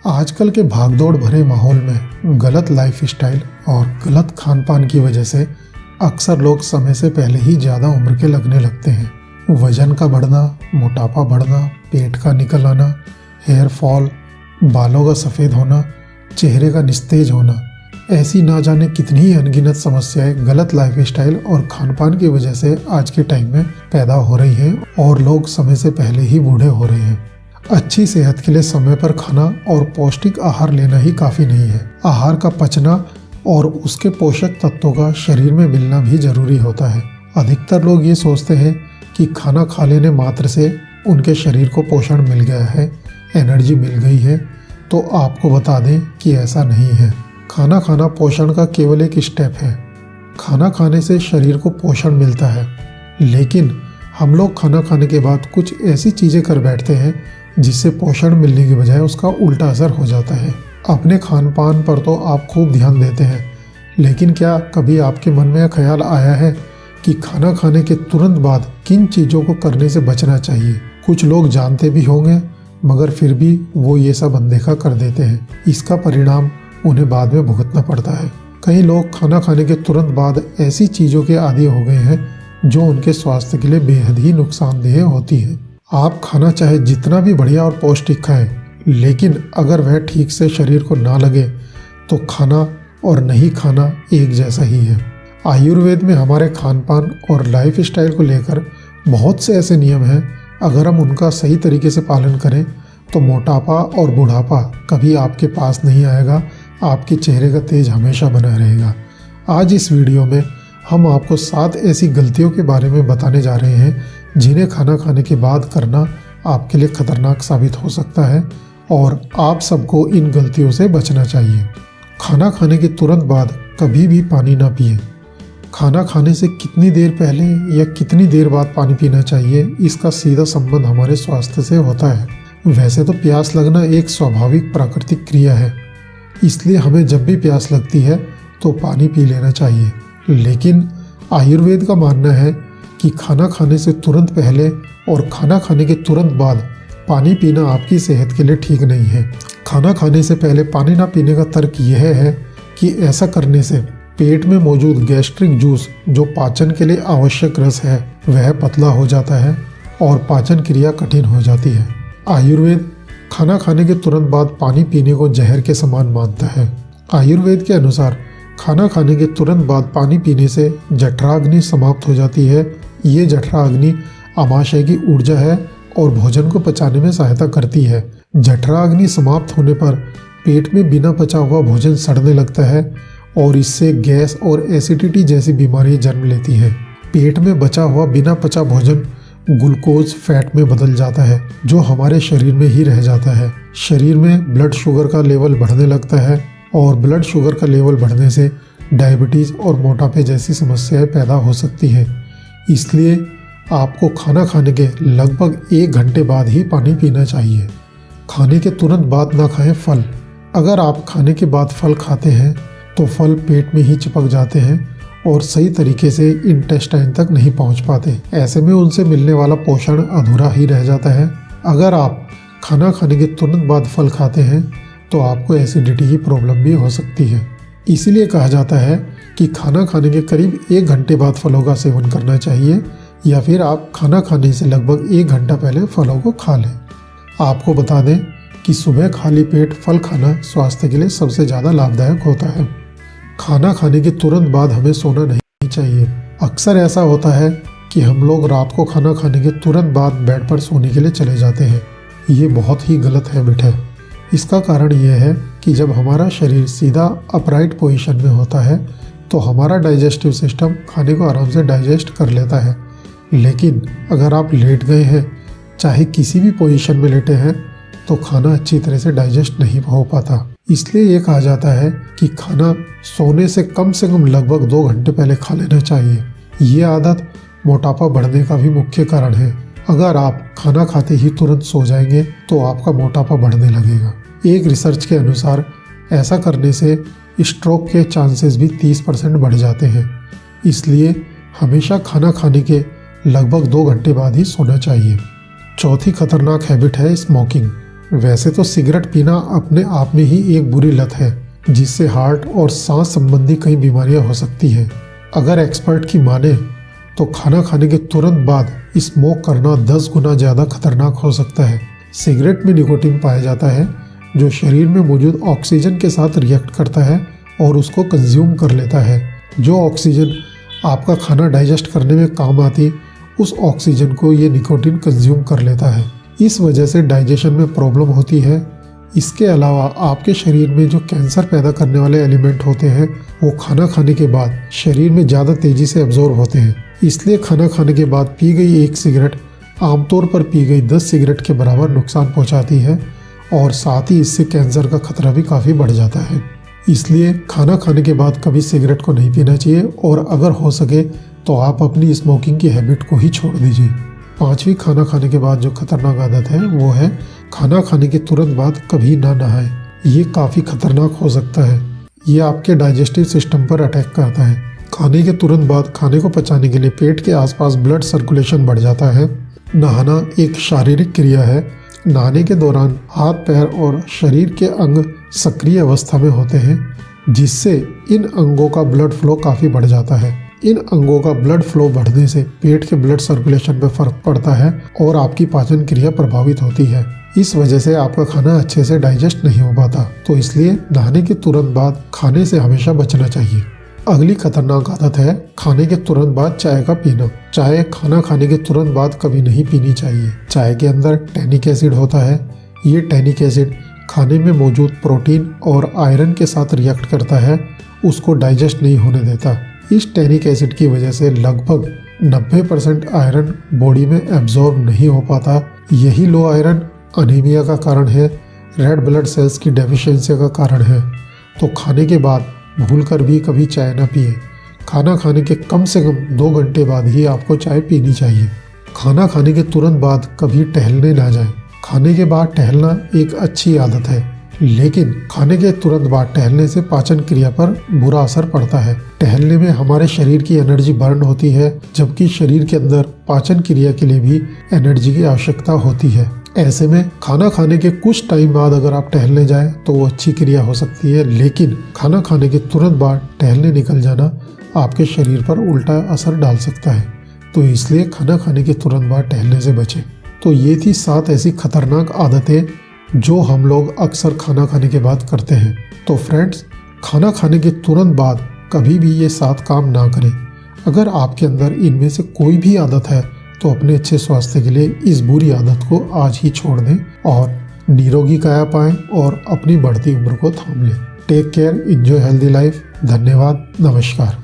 आजकल के भागदौड़ भरे माहौल में गलत लाइफस्टाइल और गलत खान पान की वजह से अक्सर लोग समय से पहले ही ज़्यादा उम्र के लगने लगते हैं। वजन का बढ़ना, मोटापा बढ़ना, पेट का निकल आना, हेयर फॉल, बालों का सफ़ेद होना, चेहरे का निस्तेज होना, ऐसी ना जाने कितनी ही अनगिनत समस्याएं गलत लाइफस्टाइल और खान पान की वजह से आज के टाइम में पैदा हो रही हैं और लोग समय से पहले ही बूढ़े हो रहे हैं। अच्छी सेहत के लिए समय पर खाना और पौष्टिक आहार लेना ही काफ़ी नहीं है। आहार का पचना और उसके पोषक तत्वों का शरीर में मिलना भी जरूरी होता है। अधिकतर लोग ये सोचते हैं कि खाना खा लेने मात्र से उनके शरीर को पोषण मिल गया है, एनर्जी मिल गई है। तो आपको बता दें कि ऐसा नहीं है। खाना खाना पोषण का केवल एक स्टेप है। खाना खाने से शरीर को पोषण मिलता है, लेकिन हम लोग खाना खाने के बाद कुछ ऐसी चीज़ें कर बैठते हैं जिससे पोषण मिलने की बजाय उसका उल्टा असर हो जाता है। अपने खान पान पर तो आप खूब ध्यान देते हैं, लेकिन क्या कभी आपके मन में यह ख्याल आया है कि खाना खाने के तुरंत बाद किन चीज़ों को करने से बचना चाहिए? कुछ लोग जानते भी होंगे, मगर फिर भी वो ये सब अनदेखा कर देते हैं। इसका परिणाम उन्हें बाद में भुगतना पड़ता है। कई लोग खाना खाने के तुरंत बाद ऐसी चीज़ों के आदी हो गए हैं जो उनके स्वास्थ्य के लिए बेहद ही नुकसानदेह होती है। आप खाना चाहे जितना भी बढ़िया और पौष्टिक खाएं, लेकिन अगर वह ठीक से शरीर को ना लगे तो खाना और नहीं खाना एक जैसा ही है। आयुर्वेद में हमारे खान पान और लाइफ स्टाइल को लेकर बहुत से ऐसे नियम हैं। अगर हम उनका सही तरीके से पालन करें तो मोटापा और बुढ़ापा कभी आपके पास नहीं आएगा। आपके चेहरे का तेज हमेशा बना रहेगा। आज इस वीडियो में हम आपको 7 ऐसी गलतियों के बारे में बताने जा रहे हैं जिन्हें खाना खाने के बाद करना आपके लिए खतरनाक साबित हो सकता है और आप सबको इन गलतियों से बचना चाहिए। खाना खाने के तुरंत बाद कभी भी पानी ना पिएं। खाना खाने से कितनी देर पहले या कितनी देर बाद पानी पीना चाहिए, इसका सीधा संबंध हमारे स्वास्थ्य से होता है। वैसे तो प्यास लगना एक स्वाभाविक प्राकृतिक क्रिया है, इसलिए हमें जब भी प्यास लगती है तो पानी पी लेना चाहिए। लेकिन आयुर्वेद का मानना है कि खाना खाने से तुरंत पहले और खाना खाने के तुरंत बाद पानी पीना आपकी सेहत के लिए ठीक नहीं है। खाना खाने से पहले पानी ना पीने का तर्क यह है कि ऐसा करने से पेट में मौजूद गैस्ट्रिक जूस, जो पाचन के लिए आवश्यक रस है, वह पतला हो जाता है और पाचन क्रिया कठिन हो जाती है। आयुर्वेद खाना खाने के तुरंत बाद पानी पीने को जहर के समान मानता है। आयुर्वेद के अनुसार खाना खाने के तुरंत बाद पानी पीने से जठराग्नि समाप्त हो जाती है। ये जठराग्नि आमाशय की ऊर्जा है और भोजन को पचाने में सहायता करती है। जठराग्नि समाप्त होने पर पेट में बिना पचा हुआ भोजन सड़ने लगता है और इससे गैस और एसिडिटी जैसी बीमारियां जन्म लेती हैं। पेट में बचा हुआ बिना पचा भोजन ग्लूकोज फैट में बदल जाता है, जो हमारे शरीर में ही रह जाता है। शरीर में ब्लड शुगर का लेवल बढ़ने लगता है और ब्लड शुगर का लेवल बढ़ने से डायबिटीज़ और मोटापे जैसी समस्याएं पैदा हो सकती हैं। इसलिए आपको खाना खाने के लगभग 1 घंटे बाद ही पानी पीना चाहिए। खाने के तुरंत बाद ना खाएं फल। अगर आप खाने के बाद फल खाते हैं तो फल पेट में ही चिपक जाते हैं और सही तरीके से इंटेस्टाइन तक नहीं पहुंच पाते। ऐसे में उनसे मिलने वाला पोषण अधूरा ही रह जाता है। अगर आप खाना खाने के तुरंत बाद फल खाते हैं तो आपको एसिडिटी की प्रॉब्लम भी हो सकती है। इसीलिए कहा जाता है कि खाना खाने के करीब 1 घंटे बाद फलों का सेवन करना चाहिए, या फिर आप खाना खाने से लगभग 1 घंटा पहले फलों को खा लें। आपको बता दें कि सुबह खाली पेट फल खाना स्वास्थ्य के लिए सबसे ज़्यादा लाभदायक होता है। खाना खाने के तुरंत बाद हमें सोना नहीं चाहिए। अक्सर ऐसा होता है कि हम लोग रात को खाना खाने के तुरंत बाद बेड पर सोने के लिए चले जाते हैं। ये बहुत ही गलत हैबिट है। इसका कारण यह है कि जब हमारा शरीर सीधा अपराइट पोजीशन में होता है तो हमारा डाइजेस्टिव सिस्टम खाने को आराम से डाइजेस्ट कर लेता है। लेकिन अगर आप लेट गए हैं, चाहे किसी भी पोजीशन में लेटे हैं, तो खाना अच्छी तरह से डाइजेस्ट नहीं हो पाता। इसलिए ये कहा जाता है कि खाना सोने से कम लगभग 2 घंटे पहले खा लेना चाहिए। ये आदत मोटापा बढ़ने का भी मुख्य कारण है। अगर आप खाना खाते ही तुरंत सो जाएंगे तो आपका मोटापा बढ़ने लगेगा। एक रिसर्च के अनुसार ऐसा करने से स्ट्रोक के चांसेस भी 30% बढ़ जाते हैं। इसलिए हमेशा खाना खाने के लगभग 2 घंटे बाद ही सोना चाहिए। चौथी खतरनाक हैबिट है स्मोकिंग। वैसे तो सिगरेट पीना अपने आप में ही एक बुरी लत है, जिससे हार्ट और सांस संबंधी कई बीमारियां हो सकती हैं। अगर एक्सपर्ट की माने तो खाना खाने के तुरंत बाद स्मोक करना 10 गुना ज़्यादा खतरनाक हो सकता है। सिगरेट में निकोटीन पाया जाता है, जो शरीर में मौजूद ऑक्सीजन के साथ रिएक्ट करता है और उसको कंज्यूम कर लेता है। जो ऑक्सीजन आपका खाना डाइजेस्ट करने में काम आती, उस ऑक्सीजन को ये निकोटीन कंज्यूम कर लेता है। इस वजह से डाइजेशन में प्रॉब्लम होती है। इसके अलावा आपके शरीर में जो कैंसर पैदा करने वाले एलिमेंट होते हैं, वो खाना खाने के बाद शरीर में ज़्यादा तेज़ी से एब्जॉर्ब होते हैं। इसलिए खाना खाने के बाद पी गई एक सिगरेट आमतौर पर पी गई 10 सिगरेट के बराबर नुकसान पहुंचाती है और साथ ही इससे कैंसर का खतरा भी काफ़ी बढ़ जाता है। इसलिए खाना खाने के बाद कभी सिगरेट को नहीं पीना चाहिए और अगर हो सके तो आप अपनी स्मोकिंग की हैबिट को ही छोड़ दीजिए। 5वीं खाना खाने के बाद जो खतरनाक आदत है वो है खाना खाने के तुरंत बाद कभी ना नहाएं। ये काफ़ी खतरनाक हो सकता है। ये आपके डाइजेस्टिव सिस्टम पर अटैक करता है। खाने के तुरंत बाद खाने को पचाने के लिए पेट के आसपास ब्लड सर्कुलेशन बढ़ जाता है। नहाना एक शारीरिक क्रिया है। नहाने के दौरान हाथ, पैर और शरीर के अंग सक्रिय अवस्था में होते हैं, जिससे इन अंगों का ब्लड फ्लो काफ़ी बढ़ जाता है। इन अंगों का ब्लड फ्लो बढ़ने से पेट के ब्लड सर्कुलेशन पर फर्क पड़ता है और आपकी पाचन क्रिया प्रभावित होती है। इस वजह से आपका खाना अच्छे से डाइजेस्ट नहीं हो पाता। तो इसलिए नहाने के तुरंत बाद खाने से हमेशा बचना चाहिए। अगली खतरनाक आदत है खाने के तुरंत बाद चाय का पीना। चाय खाना खाने के तुरंत बाद कभी नहीं पीनी चाहिए। चाय के अंदर टैनिक एसिड होता है। ये टैनिक एसिड खाने में मौजूद प्रोटीन और आयरन के साथ रिएक्ट करता है, उसको डाइजेस्ट नहीं होने देता। इस टैनिक एसिड की वजह से लगभग 90% आयरन बॉडी में एब्जॉर्ब नहीं हो पाता। यही लो आयरन अनीमिया का कारण है, रेड ब्लड सेल्स की डेफिशिएंसी का कारण है। तो खाने के बाद भूलकर भी कभी चाय ना पिए। खाना खाने के कम से कम 2 घंटे बाद ही आपको चाय पीनी चाहिए। खाना खाने के तुरंत बाद कभी टहलने ना जाएं। खाने के बाद टहलना एक अच्छी आदत है, लेकिन खाने के तुरंत बाद टहलने से पाचन क्रिया पर बुरा असर पड़ता है। टहलने में हमारे शरीर की एनर्जी बर्न होती है, जबकि शरीर के अंदर पाचन क्रिया के लिए भी एनर्जी की आवश्यकता होती है। ऐसे में खाना खाने के कुछ टाइम बाद अगर आप टहलने जाएं तो वो अच्छी क्रिया हो सकती है, लेकिन खाना खाने के तुरंत बाद टहलने निकल जाना आपके शरीर पर उल्टा असर डाल सकता है। तो इसलिए खाना खाने के तुरंत बाद टहलने से बचें। तो ये थी 7 ऐसी खतरनाक आदतें जो हम लोग अक्सर खाना खाने के बाद करते हैं। तो फ्रेंड्स, खाना खाने के तुरंत बाद कभी भी ये 7 काम ना करें। अगर आपके अंदर इनमें से कोई भी आदत है तो अपने अच्छे स्वास्थ्य के लिए इस बुरी आदत को आज ही छोड़ दें और निरोगी काया पाएं और अपनी बढ़ती उम्र को थाम लें। Take care, enjoy healthy life. धन्यवाद, नमस्कार।